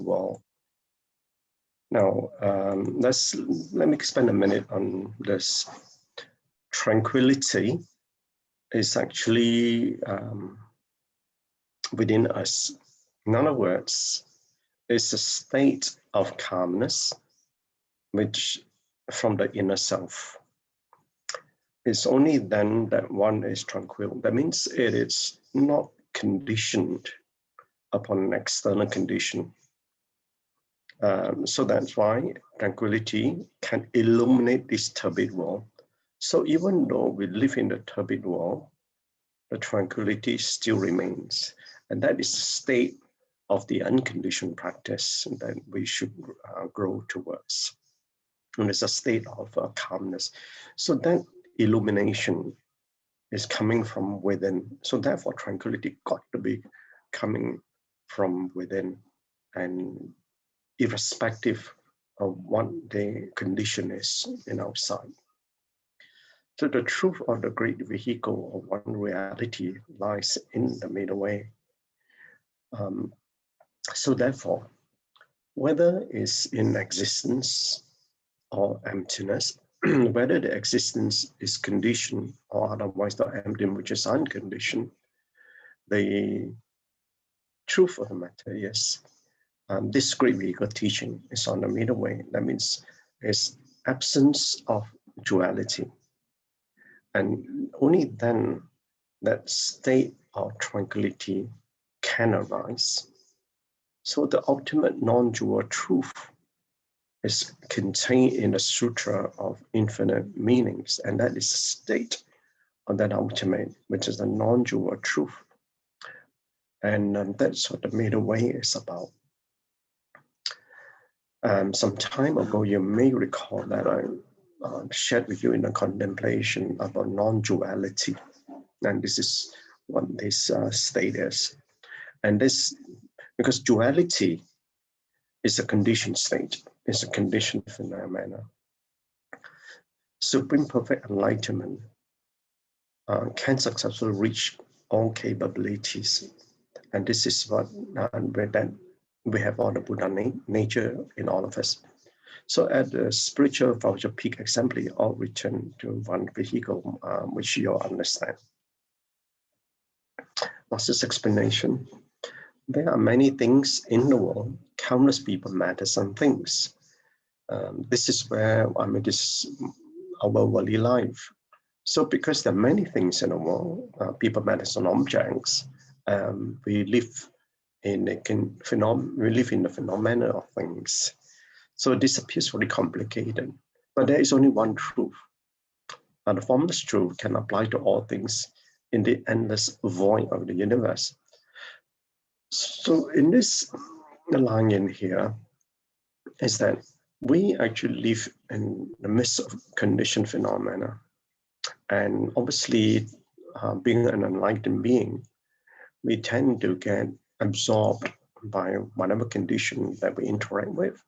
world. Now, let me spend a minute on this. Tranquility is actually within us. In other words, it's a state of calmness, which from the inner self. It's only then that one is tranquil. That means it is not conditioned upon an external condition. So that's why tranquility can illuminate this turbid world. So even though we live in the turbid world, the tranquility still remains. And that is the state of the unconditioned practice that we should grow towards. And it's a state of calmness. So that illumination is coming from within. So therefore, tranquility got to be coming from within, and irrespective of what the condition is in outside. So the truth of the great vehicle of one reality lies in the middle way. So therefore, whether it's in existence or emptiness, whether the existence is conditioned or otherwise the empty, which is unconditioned, the truth of the matter is this great vehicle teaching is on the middle way. That means it's absence of duality. And only then that state of tranquility can arise. So the ultimate non-dual truth is contained in the Sutra of Infinite Meanings, and that is the state of that ultimate, which is the non-dual truth. And that's what the middle way is about. Some time ago, you may recall that I shared with you in the contemplation about non-duality. And this is what this state is. And this, because duality is a conditioned state, it's a conditioned phenomena. Supreme perfect enlightenment can successfully reach all capabilities. And this is what we have all the Buddha nature in all of us. So at the spiritual voucher peak assembly, all return to one vehicle, which you all understand. Master's explanation. There are many things in the world, countless people, matters, and things. This is where, this is our worldly life. So because there are many things in the world, people, matters, and objects, we live in the phenomena of things. So this appears very complicated, but there is only one truth. And the formless truth can apply to all things in the endless void of the universe. So in this line in here is that we actually live in the midst of conditioned phenomena. And obviously, being an enlightened being, we tend to get absorbed by whatever condition that we interact with.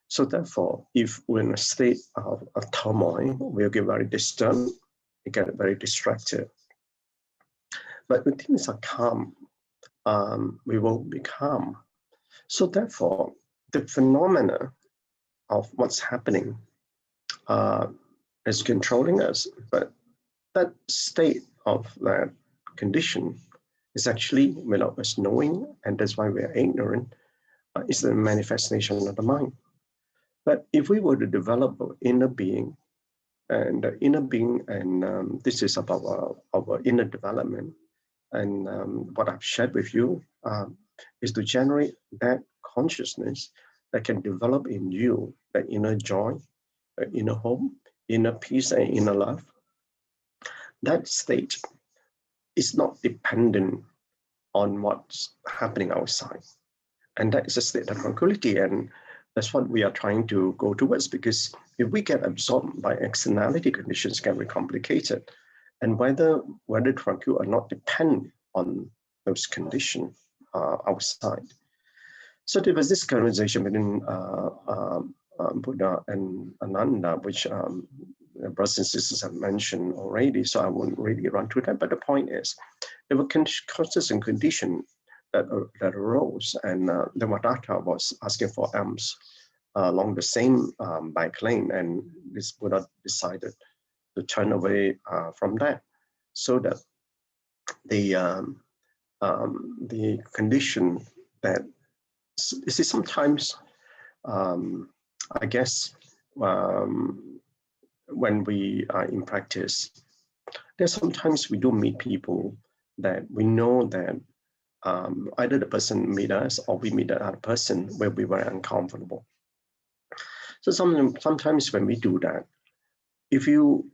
So therefore, if we're in a state of turmoil, we'll get very disturbed, we get very distracted. But when things are calm, we will be calm. So therefore, the phenomena of what's happening is controlling us, but that state of that condition is actually without us knowing, and that's why we are ignorant, is the manifestation of the mind. But if we were to develop our inner being, and the inner being, and this is about our inner development, and what I've shared with you is to generate that consciousness that can develop in you that inner joy, inner home, inner peace, and inner love. That state is not dependent on what's happening outside. And that is a state of tranquility. And that's what we are trying to go towards, because if we get absorbed by externality, conditions can be complicated. And whether tranquil or not depend on those conditions outside. So there was this conversation between Buddha and Ananda, which brothers and sisters have mentioned already, so I won't really run through that. But the point is, there were conscious and condition that arose, and Devadatta was asking for alms along the same bike lane, and this Buddha decided to turn away from that, so that the condition that you see sometimes, I guess, when we are in practice, there's sometimes we do meet people that we know that either the person meet us or we meet the other person where we were uncomfortable. So sometimes when we do that, if you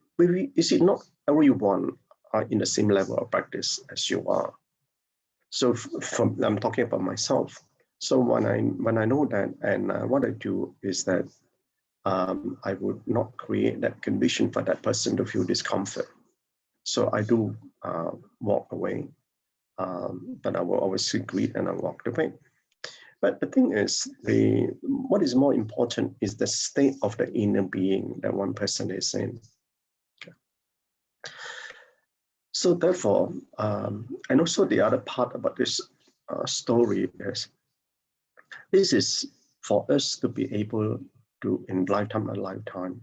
see, not everyone are in the same level of practice as you are. So I'm talking about myself. So when I know that, and what I do is that I would not create that condition for that person to feel discomfort. So I do walk away, but I will always greet and I walk away. But the thing is, what is more important is the state of the inner being that one person is in. Okay. So therefore, and also the other part about this story is, this is for us to be able to enlighten a lifetime.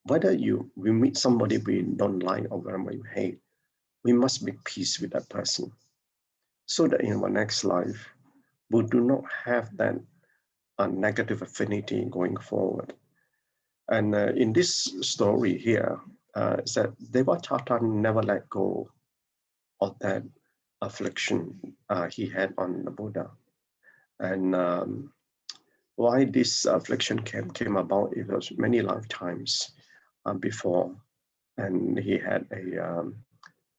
Whether we meet somebody we don't like or whether we hate, we must make peace with that person, so that in our next life, we do not have that negative affinity going forward. And in this story here, is that Devadatta never let go of that affliction he had on the Buddha. And why this affliction came about, it was many lifetimes before, and he had a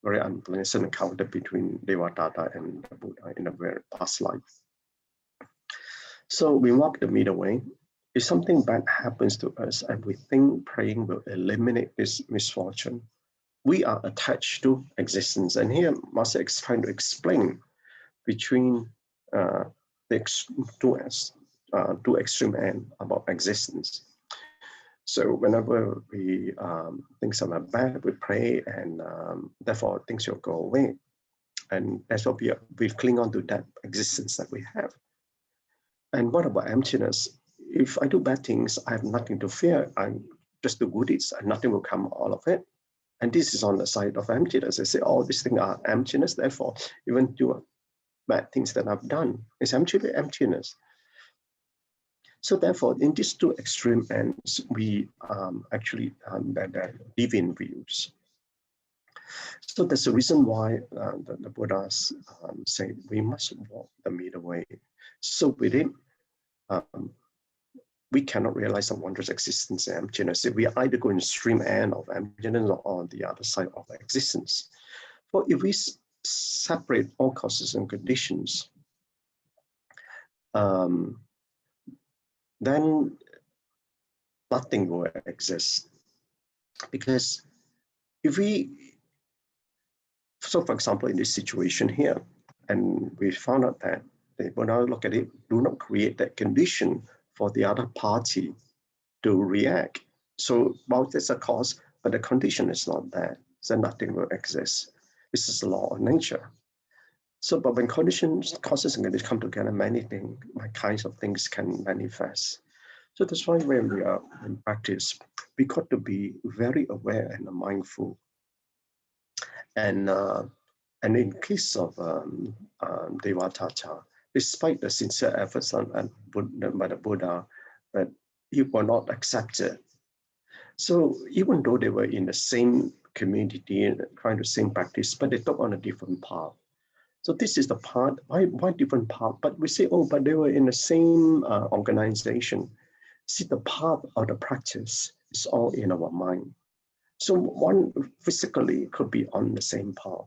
very unpleasant encounter between Devadatta and the Buddha in a very past life. So we walk the middle way. If something bad happens to us and we think praying will eliminate this misfortune, we are attached to existence. And here Master is trying to explain between the two extreme ends about existence. So whenever we think something bad, we pray, and therefore things will go away. And that's what we cling on to, that existence that we have. And what about emptiness? If I do bad things, I have nothing to fear. I'm just do good deeds, and nothing will come out of it. And this is on the side of emptiness. I say, all these things are emptiness. Therefore, even do bad things that I've done, it's actually emptiness. So therefore, in these two extreme ends, we actually live in views. So that's the reason why the Buddhas say we must walk the middle way. So within, we cannot realize the wondrous existence and emptiness. If we either go in the extreme end of emptiness or on the other side of existence. But if we separate all causes and conditions, then nothing will exist. Because if so for example, in this situation here, and we found out that the Buddha look at it, do not create that condition for the other party to react. So while there's a cause, but the condition is not there, so nothing will exist. This is the law of nature. So, but when conditions, causes and conditions come together, many kinds of things can manifest. So that's why when we are in practice, we got to be very aware and mindful. And in case of Devadatta, despite the sincere efforts by the Buddha, but he were not accepted. So even though they were in the same community and trying the same practice, but they took on a different path. So this is the part, why different path? But we say, oh, but they were in the same organization. See, the path of the practice is all in our mind. So one physically could be on the same path,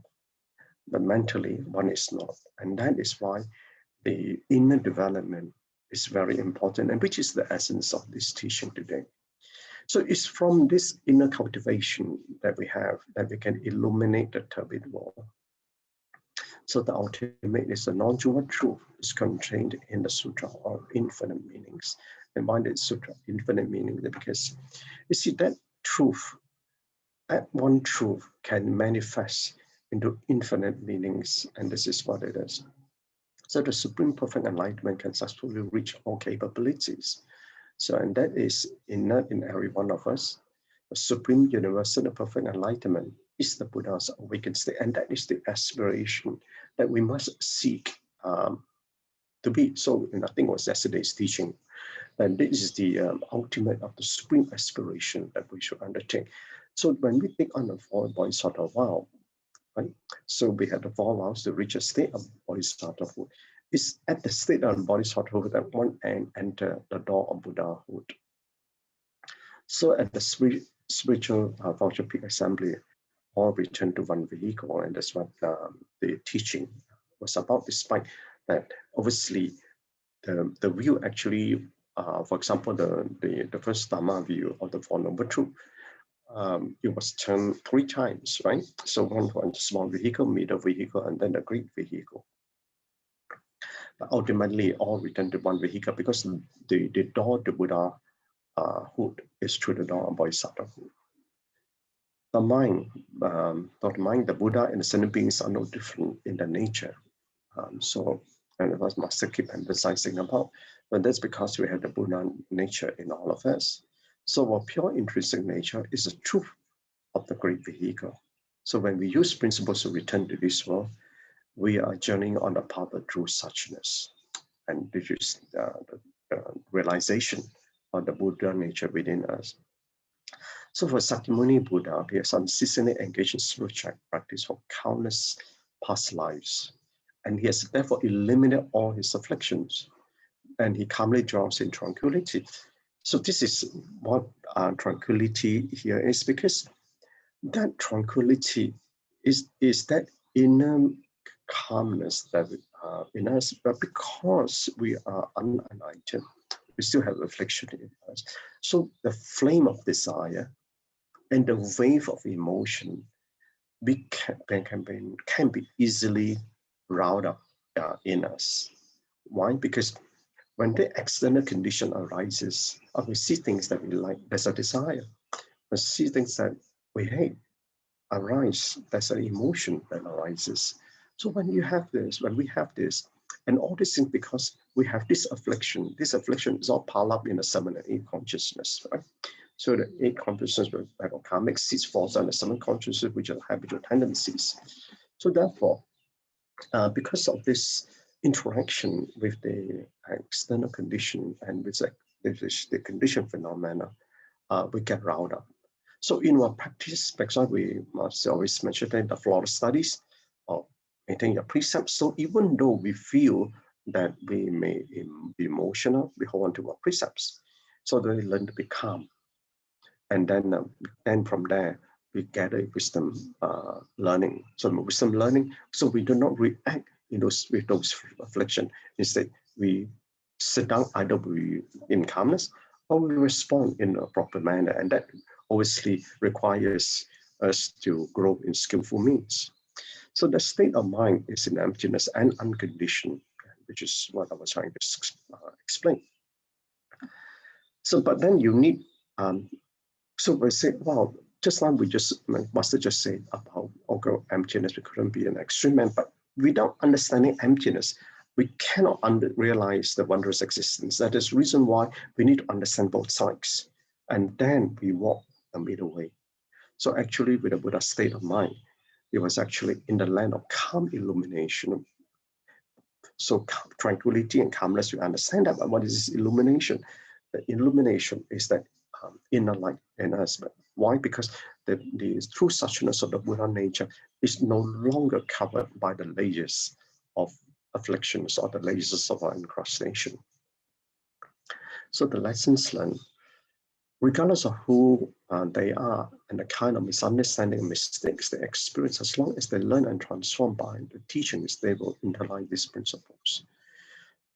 but mentally one is not. And that is why the inner development is very important, and which is the essence of this teaching today. So it's from this inner cultivation that we have that we can illuminate the turbid world. So the ultimate is the non-dual truth is contained in the sutra of infinite meanings. And why the sutra infinite meaning? Because you see that truth, that one truth can manifest into infinite meanings, and this is what it is. So the supreme perfect enlightenment can successfully reach all capabilities. So, and that is innate in every one of us. The supreme universal and perfect enlightenment is the Buddha's awakened state, and that is the aspiration that we must seek to be. So, and I think it was yesterday's teaching, and this is the ultimate of the supreme aspiration that we should undertake. So, when we take on the four bodhisattva vow, right? So we had the 4 vows to reach a state of bodhisattvahood. It's at the state of bodhisattvahood that one enter the door of Buddhahood. So at the spiritual Voucher Peak Assembly, all return to one vehicle, and that's what the teaching was about, despite that obviously the view actually, for example, the first Dharma view of the Four Noble Truths, it was turned 3 times, right? So one small vehicle, middle vehicle, and then a great vehicle. But ultimately, all return to one vehicle because the door to Buddhahood is through the door of bodhisattvahood. The mind, not the mind, the Buddha and the sentient beings are no different in their nature. So, and it was Master keep emphasizing about, but that's because we have the Buddha nature in all of us. So our pure intrinsic nature is the truth of the great vehicle. So when we use principles to return to this world, we are journeying on the path of true suchness. And this is the realization of the Buddha nature within us. So for Sakyamuni Buddha, he has unceasingly engaged in spiritual practice for countless past lives. And he has therefore eliminated all his afflictions. And he calmly draws in tranquility. So this is what tranquility here is, because that tranquility is that inner calmness that in us, but because we are unenlightened, we still have reflection in us. So the flame of desire and the wave of emotion can be easily riled up in us. Why? Because when the external condition arises, we see things that we like, there's a desire. We see things that we hate, arise, there's an emotion that arises. So when we have this, and all these things because we have this affliction is all piled up in the 7 and 8 consciousness, right? So the 8 consciousness, like karmic seeds, falls on the 7 consciousness, which are habitual tendencies. So therefore, because of this interaction with the external condition and with the condition phenomena, we get riled up. So in our practice, because we must always mention that the floral studies or maintaining your precepts. So even though we feel that we may be emotional, we hold on to our precepts. So that we learn to be calm. And then from there, we gather wisdom learning. So wisdom learning, so we do not react with those affliction. Instead, we sit down, either we in calmness or we respond in a proper manner. And that obviously requires us to grow in skillful means. So the state of mind is in emptiness and unconditioned, which is what I was trying to explain. So, but then you need, so we say, well, just like Master just said about emptiness, we couldn't be an extreme man, but without understanding emptiness, we cannot realize the wondrous existence. That is the reason why we need to understand both sides. And then we walk the middle way. So actually, with the Buddha's state of mind, it was actually in the land of calm illumination. So tranquility and calmness, we understand that, but what is this illumination? The illumination is that inner light in us. But why? Because the true suchness of the Buddha nature is no longer covered by the layers of afflictions or the layers of our incrustation. So the lessons learned, regardless of who they are and the kind of misunderstanding and mistakes they experience, as long as they learn and transform by the teachings, they will internalize these principles.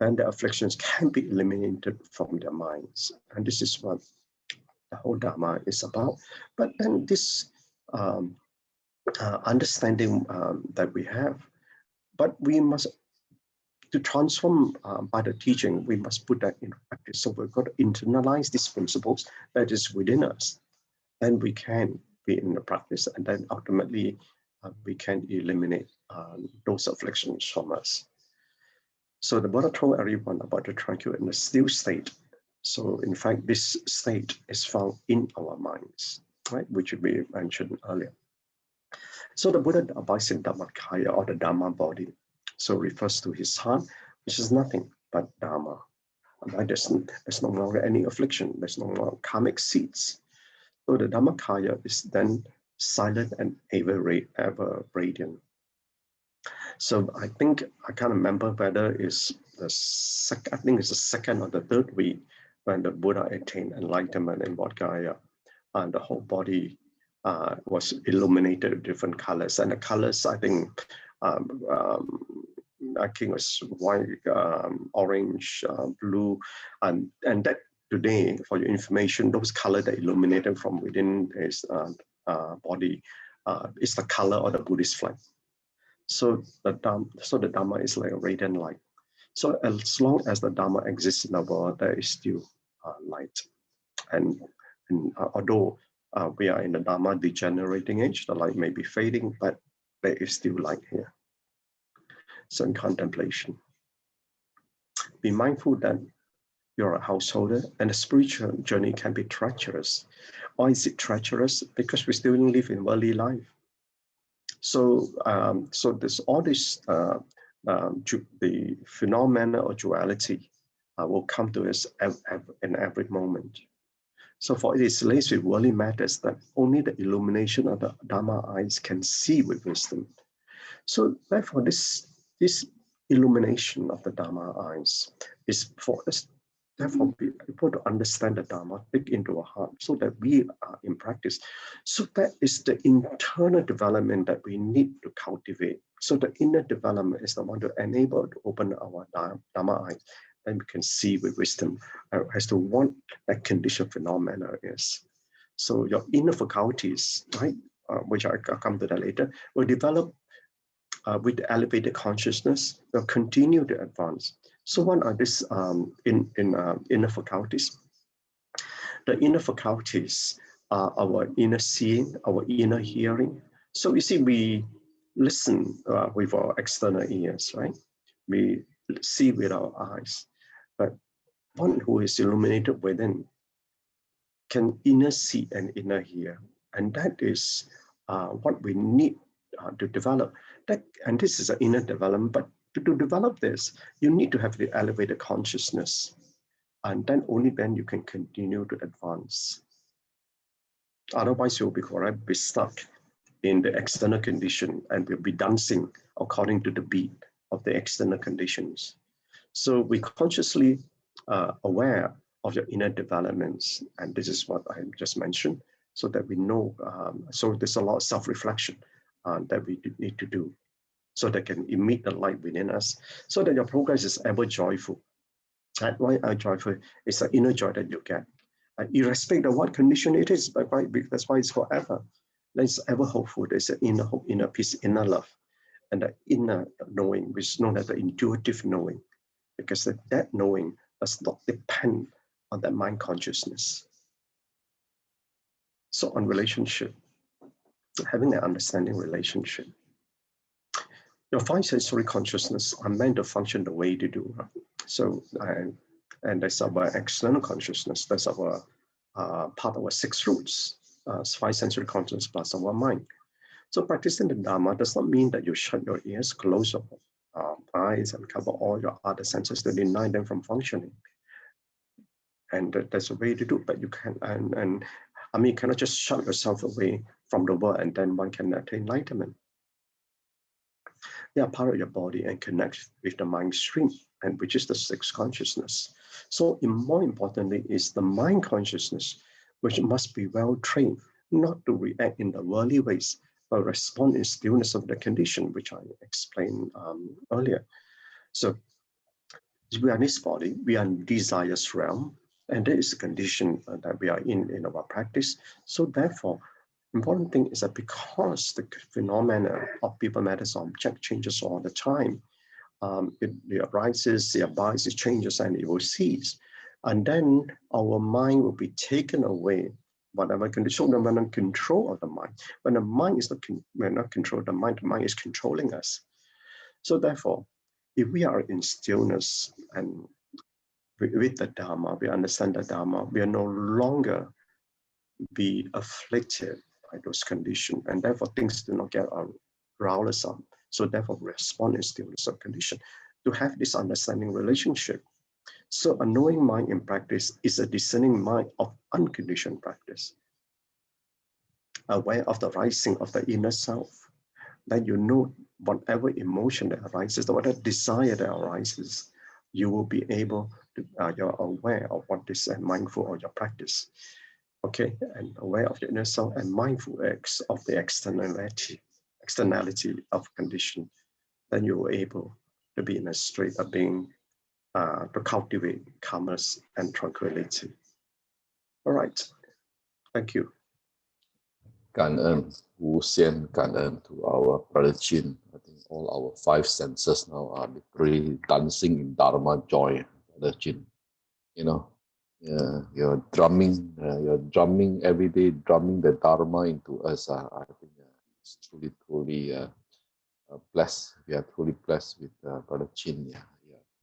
And the afflictions can be eliminated from their minds. And this is what the whole Dharma is about. But then this understanding that we have, but we must, to transform by the teaching, we must put that into practice. So we've got to internalize these principles that is within us. Then we can be in the practice, and then ultimately we can eliminate those afflictions from us. So the Buddha told everyone about the tranquil and the still state. So in fact, this state is found in our minds, right, which we mentioned earlier. So the Buddha abides in Dhammakaya, or the Dhamma body. So refers to his heart, which is nothing but Dhamma. Right? There's no longer any affliction. There's no more karmic seeds. So the Dhammakaya is then silent and ever radiant. So I think, I can't remember whether it's I think it's the second or the third week when the Buddha attained enlightenment in Bodh Gaya, and the whole body was illuminated with different colors. And the colors, I think it was white, orange, blue, and that today, for your information, those colors that illuminated from within his body is the color of the Buddhist flag. So the Dhamma is like a radiant light. So as long as the Dhamma exists in the world, there is still light. And although we are in the Dhamma degenerating age, the light may be fading, but there is still light here. So in contemplation, be mindful that you're a householder and the spiritual journey can be treacherous. Why is it treacherous? Because we still live in worldly life. So, so there's all this, the phenomena or duality will come to us in every moment. So for it is laced with worldly matters that only the illumination of the Dhamma eyes can see with wisdom. So therefore, this illumination of the Dhamma eyes is for us, therefore, be able to understand the Dhamma, take into our heart, so that we are in practice. So that is the internal development that we need to cultivate. So the inner development is the one to enable to open our Dhamma eyes, and we can see with wisdom as to what that condition phenomena is. So your inner faculties, right, which I'll come to that later, will develop with elevated consciousness, will continue to advance. So what are these inner faculties? The inner faculties are our inner seeing, our inner hearing. So you see, we listen with our external ears, right? We see with our eyes. But one who is illuminated within can inner see and inner hear. And that is what we need to develop. And this is an inner development, but to develop this, you need to have the elevated consciousness. And then only then you can continue to advance. Otherwise, you'll be stuck in the external condition and will be dancing according to the beat of the external conditions. So we consciously aware of your inner developments, and this is what I just mentioned, so that we know. So there's a lot of self-reflection that we need to do, so that can emit the light within us, so that your progress is ever joyful. That's why joyful is the inner joy that you get, irrespective of what condition it is. But that's why it's forever. It's ever hopeful. There's an inner hope, inner peace, inner love, and the inner knowing, which is known as the intuitive knowing, because that knowing does not depend on that mind consciousness. So on relationship, having an understanding relationship, your five sensory consciousness are meant to function the way they do. So, and that's our external consciousness. That's our part of our six roots, five sensory consciousness plus our mind. So practicing the Dhamma does not mean that you shut your ears, close your eyes, and cover all your other senses to deny them from functioning. And there's a way to do it, but you can, and I mean, you cannot just shut yourself away from the world and then one can attain enlightenment. They are part of your body and connect with the mind stream, and which is the sixth consciousness. So more importantly is the mind consciousness, which must be well trained, not to react in the worldly ways, but respond in stillness of the condition, which I explained earlier. So we are in this body, we are in desires realm, and that is the condition that we are in our practice. So therefore, important thing is that because the phenomena of people, matters, object changes all the time, it arises, it abides, it changes, and it will cease. And then our mind will be taken away, whatever condition, when we're in control of the mind. When the mind is not, we're not control of the mind is controlling us. So therefore, If we are in stillness and with the Dharma, we understand the Dharma, we are no longer be afflicted by those conditions, and therefore things do not get aroused. So therefore respond in stillness of condition. To have this understanding relationship. So a knowing mind in practice is a discerning mind of unconditioned practice, aware of the rising of the inner self, that you know whatever emotion that arises, whatever desire that arises, you will be able to, you're aware of what is and mindful of your practice. Okay, and aware of your inner self and mindful of the externality of condition, then you will able to be in a state of being, to cultivate calmness and tranquility. All right, thank you. Gan En, Wu Xian, Gan En to our BrotherChin. I think all our 5 senses now are literally dancing in Dharma joy, BrotherChin. You know, you're drumming every day, drumming the Dharma into us. I think it's truly blessed. We are truly blessed with BrotherChin. Yeah.